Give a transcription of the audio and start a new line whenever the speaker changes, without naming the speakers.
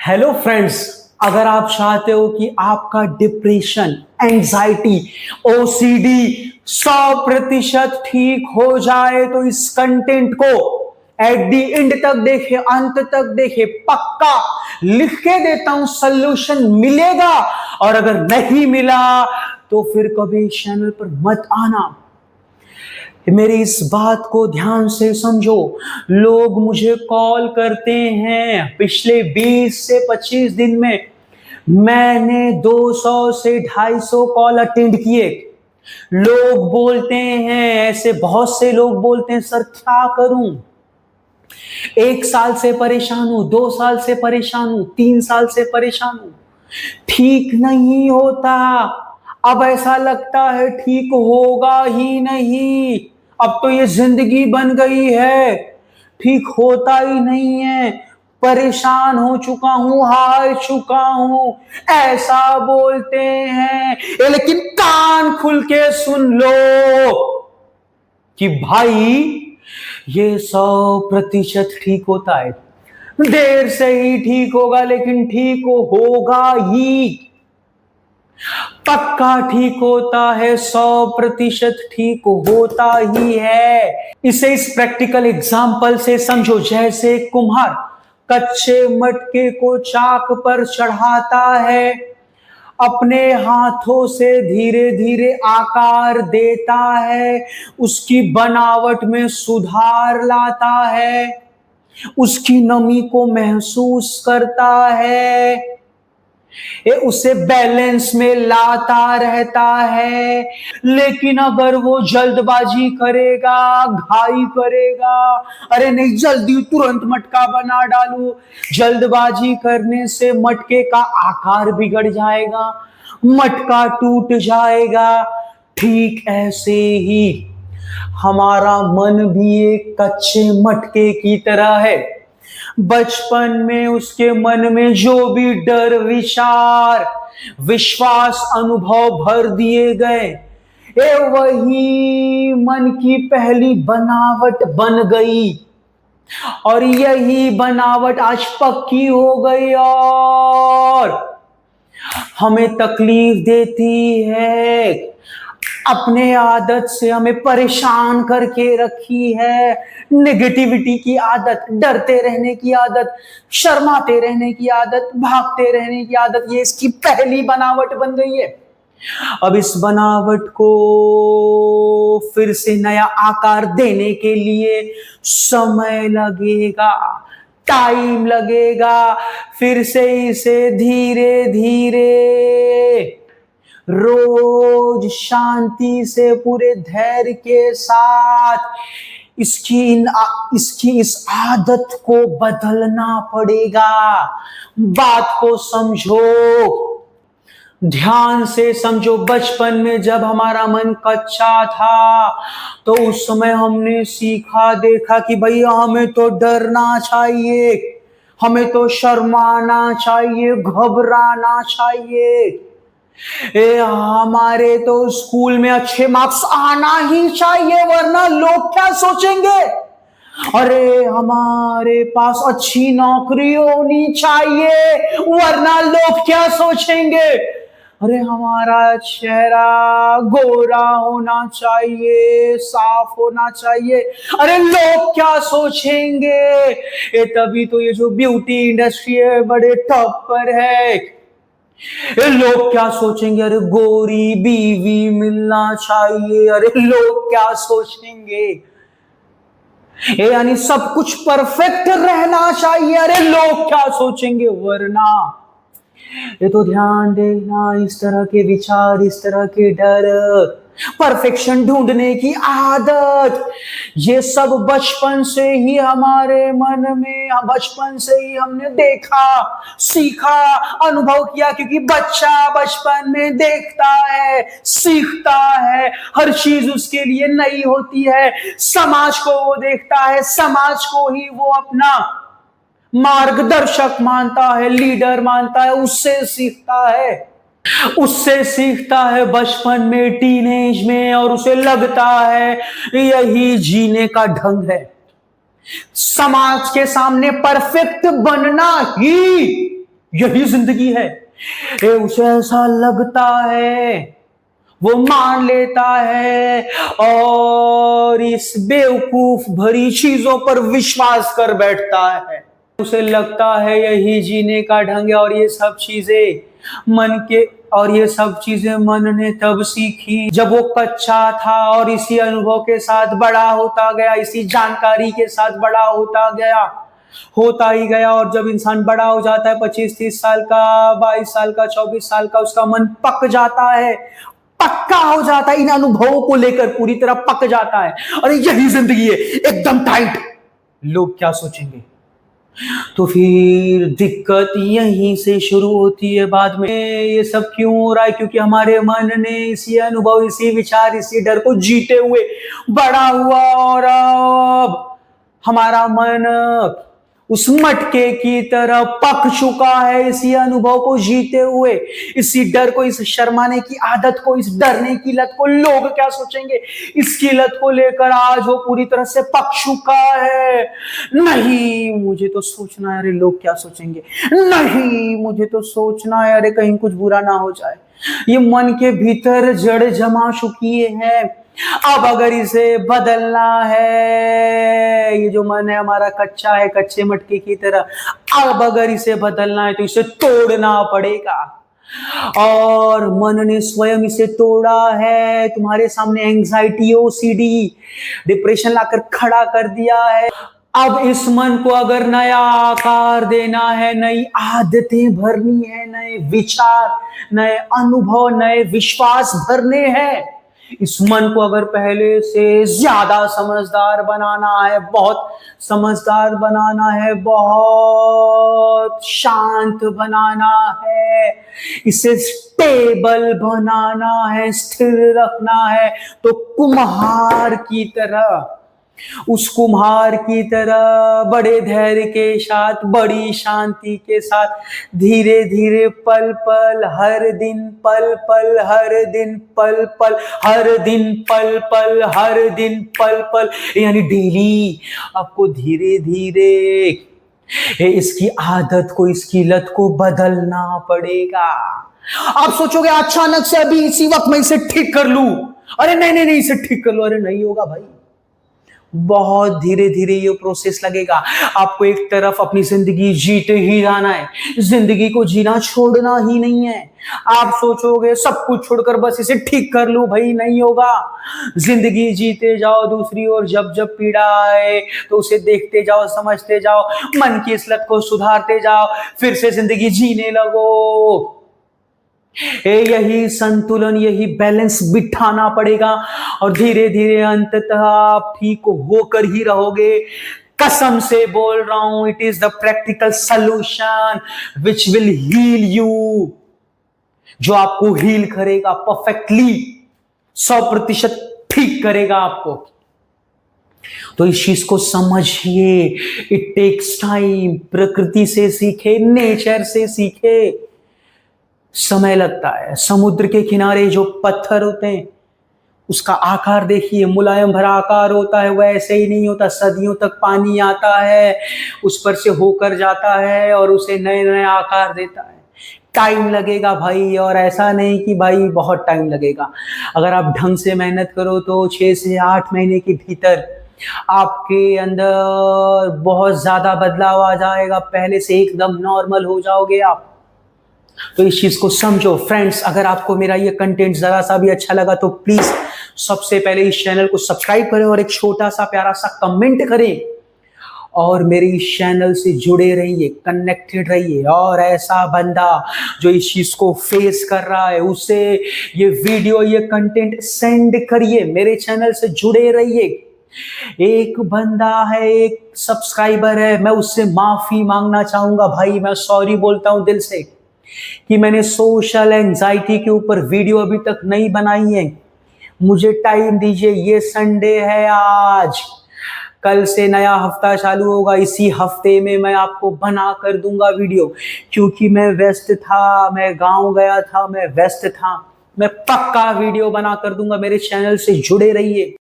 Hello friends, अगर आप चाहते हो कि आपका डिप्रेशन, एंजाइटी, ओसीडी 100% ठीक हो जाए तो इस कंटेंट को एट दी एंड तक देखे, अंत तक देखे। पक्का लिख के देता हूं, सोल्यूशन मिलेगा। और अगर नहीं मिला तो फिर कभी चैनल पर मत आना। मेरी इस बात को ध्यान से समझो। लोग मुझे कॉल करते हैं, पिछले 20 से 25 दिन में मैंने 200 से 250 कॉल अटेंड किए। लोग बोलते हैं, ऐसे बहुत से लोग बोलते हैं, सर क्या करूं, 1 साल से परेशान हूं, 2 साल से परेशान हूं, 3 साल से परेशान हूं, ठीक नहीं होता। अब ऐसा लगता है ठीक होगा ही नहीं, अब तो ये जिंदगी बन गई है, ठीक होता ही नहीं है, परेशान हो चुका हूं, हार चुका हूं, ऐसा बोलते हैं। लेकिन कान खुल के सुन लो कि भाई ये 100% ठीक होता है। देर से ही ठीक होगा, लेकिन ठीक होगा ही, पक्का ठीक होता है, 100% ठीक होता ही है। इसे इस प्रैक्टिकल एग्जाम्पल से समझो। जैसे कुम्हार कच्चे मटके को चाक पर चढ़ाता है, अपने हाथों से धीरे धीरे आकार देता है, उसकी बनावट में सुधार लाता है, उसकी नमी को महसूस करता है, ये उसे बैलेंस में लाता रहता है। लेकिन अगर वो जल्दबाजी करेगा, घाई करेगा, अरे नहीं जल्दी तुरंत मटका बना डालू, जल्दबाजी करने से मटके का आकार बिगड़ जाएगा, मटका टूट जाएगा। ठीक ऐसे ही हमारा मन भी एक कच्चे मटके की तरह है। बचपन में उसके मन में जो भी डर, विचार, विश्वास, अनुभव भर दिए गए, ये वही मन की पहली बनावट बन गई, और यही बनावट आज पक्की हो गई और हमें तकलीफ देती है, अपने आदत से हमें परेशान करके रखी है। नेगेटिविटी की आदत, डरते रहने की आदत, शर्माते रहने की आदत, भागते रहने की आदत, ये इसकी पहली बनावट बन गई है। अब इस बनावट को फिर से नया आकार देने के लिए समय लगेगा, टाइम लगेगा। फिर से इसे धीरे धीरे, रोज शांति से, पूरे धैर्य के साथ इसकी इस आदत को बदलना पड़ेगा। बात को समझो, ध्यान से समझो। बचपन में जब हमारा मन कच्चा था तो उस समय हमने सीखा, देखा कि भैया हमें तो डरना चाहिए, हमें तो शर्माना चाहिए, घबराना चाहिए, हमारे तो स्कूल में अच्छे मार्क्स आना ही चाहिए वरना लोग क्या सोचेंगे, अरे हमारे पास अच्छी नौकरी होनी चाहिए वरना लोग क्या सोचेंगे, अरे हमारा चेहरा गोरा होना चाहिए, साफ होना चाहिए, अरे लोग क्या सोचेंगे। ये तभी तो ये जो ब्यूटी इंडस्ट्री है बड़े टॉप पर है। लोग क्या सोचेंगे, अरे गोरी बीवी मिलना चाहिए, अरे लोग क्या सोचेंगे, यानी सब कुछ परफेक्ट रहना चाहिए, अरे लोग क्या सोचेंगे वरना। ये तो ध्यान देना, इस तरह के विचार, इस तरह के डर, परफेक्शन ढूंढने की आदत, ये सब बचपन से ही हमारे मन में, बचपन से ही हमने देखा, सीखा, अनुभव किया। क्योंकि बच्चा बचपन में देखता है, सीखता है, हर चीज उसके लिए नई होती है, समाज को वो देखता है, समाज को ही वो अपना मार्गदर्शक मानता है, लीडर मानता है, उससे सीखता है बचपन में, टीनेज में, और उसे लगता है यही जीने का ढंग है। समाज के सामने परफेक्ट बनना ही यही जिंदगी है। उसे ऐसा लगता है, वो मान लेता है और इस बेवकूफ भरी चीजों पर विश्वास कर बैठता है। उसे लगता है यही जीने का ढंग है, और ये सब चीजें मन के और ये सब चीजें मन ने तब सीखी जब वो कच्चा था, और इसी अनुभव के साथ बड़ा होता गया, इसी जानकारी के साथ बड़ा होता ही गया। और जब इंसान बड़ा हो जाता है, 25-30 साल का, 22 साल का, 24 साल का, उसका मन पक जाता है, पक्का हो जाता है, इन अनुभवों को लेकर पूरी तरह पक जाता है। और यही जिंदगी है, एकदम टाइट। लोग क्या सोचेंगे? तो फिर दिक्कत यहीं से शुरू होती है बाद में। ये सब क्यों हो रहा है? क्योंकि हमारे मन ने इसी अनुभव, इसी विचार, इसी डर को जीते हुए बड़ा हुआ, और अब हमारा मन उस मटके की तरह पक चुका है, इसी अनुभव को जीते हुए, इसी डर को, इस शर्माने की आदत को, इस डरने की लत को, लोग क्या सोचेंगे, इसकी लत को लेकर आज वो पूरी तरह से पक चुका है। नहीं, मुझे तो सोचना है, अरे लोग क्या सोचेंगे, नहीं मुझे तो सोचना है, अरे कहीं कुछ बुरा ना हो जाए। ये मन के भीतर जड़ जमा चुकी है। अब अगर इसे बदलना है, ये जो मन है हमारा कच्चा है, कच्चे मटके की तरह, अब अगर इसे बदलना है तो इसे तोड़ना पड़ेगा। और मन ने स्वयं इसे तोड़ा है, तुम्हारे सामने एंजाइटी, ओसीडी, डिप्रेशन लाकर खड़ा कर दिया है। अब इस मन को अगर नया आकार देना है, नई आदतें भरनी है, नए विचार, नए अनुभव, नए विश्वास भरने हैं, इस मन को अगर पहले से ज्यादा समझदार बनाना है, बहुत समझदार बनाना है, बहुत शांत बनाना है, इसे स्टेबल बनाना है, स्थिर रखना है, तो कुम्हार की तरह, उस कुम्हार की तरह बड़े धैर्य के साथ, बड़ी शांति के साथ, धीरे धीरे, पल पल, हर दिन पल पल, हर दिन पल पल, हर दिन पल पल, हर दिन पल पल, यानी डेली आपको धीरे धीरे इसकी आदत को, इसकी लत को बदलना पड़ेगा। आप सोचोगे अचानक से अभी इसी वक्त मैं इसे ठीक कर लूं, अरे नहीं नहीं नहीं, इसे ठीक कर लो, अरे नहीं होगा भाई, बहुत धीरे धीरे ये प्रोसेस लगेगा। आपको एक तरफ अपनी जिंदगी जीते ही जाना है, जिंदगी को जीना छोड़ना ही नहीं है। आप सोचोगे सब कुछ छोड़कर बस इसे ठीक कर लूं, भाई नहीं होगा। जिंदगी जीते जाओ, दूसरी ओर जब जब पीड़ा आए तो उसे देखते जाओ, समझते जाओ, मन की इस लत को सुधारते जाओ, फिर से जिंदगी जीने लगो। यही संतुलन, यही बैलेंस बिठाना पड़ेगा, और धीरे धीरे अंततः आप ठीक होकर ही रहोगे। कसम से बोल रहा हूं, it is the practical solution which will heal you, जो आपको हील करेगा परफेक्टली, 100% ठीक करेगा आपको। तो इस चीज को समझिए, इट टेक्स टाइम। प्रकृति से सीखे, नेचर से सीखे, समय लगता है। समुद्र के किनारे जो पत्थर होते हैं, उसका आकार देखिए, मुलायम भरा आकार होता है, वह ऐसे ही नहीं होता। सदियों तक पानी आता है, उस पर से होकर जाता है और उसे नए नए आकार देता है। टाइम लगेगा भाई, और ऐसा नहीं कि भाई बहुत टाइम लगेगा। अगर आप ढंग से मेहनत करो तो 6 से 8 महीने के भीतर आपके अंदर बहुत ज्यादा बदलाव आ जाएगा, पहले से एकदम नॉर्मल हो जाओगे आप। तो इस चीज को समझो फ्रेंड्स। अगर आपको मेरा ये कंटेंट जरा सा भी अच्छा लगा तो प्लीज सबसे पहले इस चैनल को सब्सक्राइब करें और एक छोटा सा प्यारा सा कमेंट करें, और मेरे इस चैनल से जुड़े रहिए, कनेक्टेड रहिए। और ऐसा बंदा जो इस चीज को फेस कर रहा है, उसे ये वीडियो, ये कंटेंट सेंड करिए, मेरे चैनल से जुड़े रहिए। एक बंदा है, एक सब्सक्राइबर है, मैं उससे माफी मांगना चाहूंगा भाई, मैं सॉरी बोलता हूं दिल से कि मैंने सोशल एंजाइटी के ऊपर वीडियो अभी तक नहीं बनाई है। मुझे टाइम दीजिए, ये संडे है आज, कल से नया हफ्ता चालू होगा, इसी हफ्ते में मैं आपको बना कर दूंगा वीडियो, क्योंकि मैं व्यस्त था, मैं गांव गया था, मैं व्यस्त था। मैं पक्का वीडियो बना कर दूंगा, मेरे चैनल से जुड़े रहिए।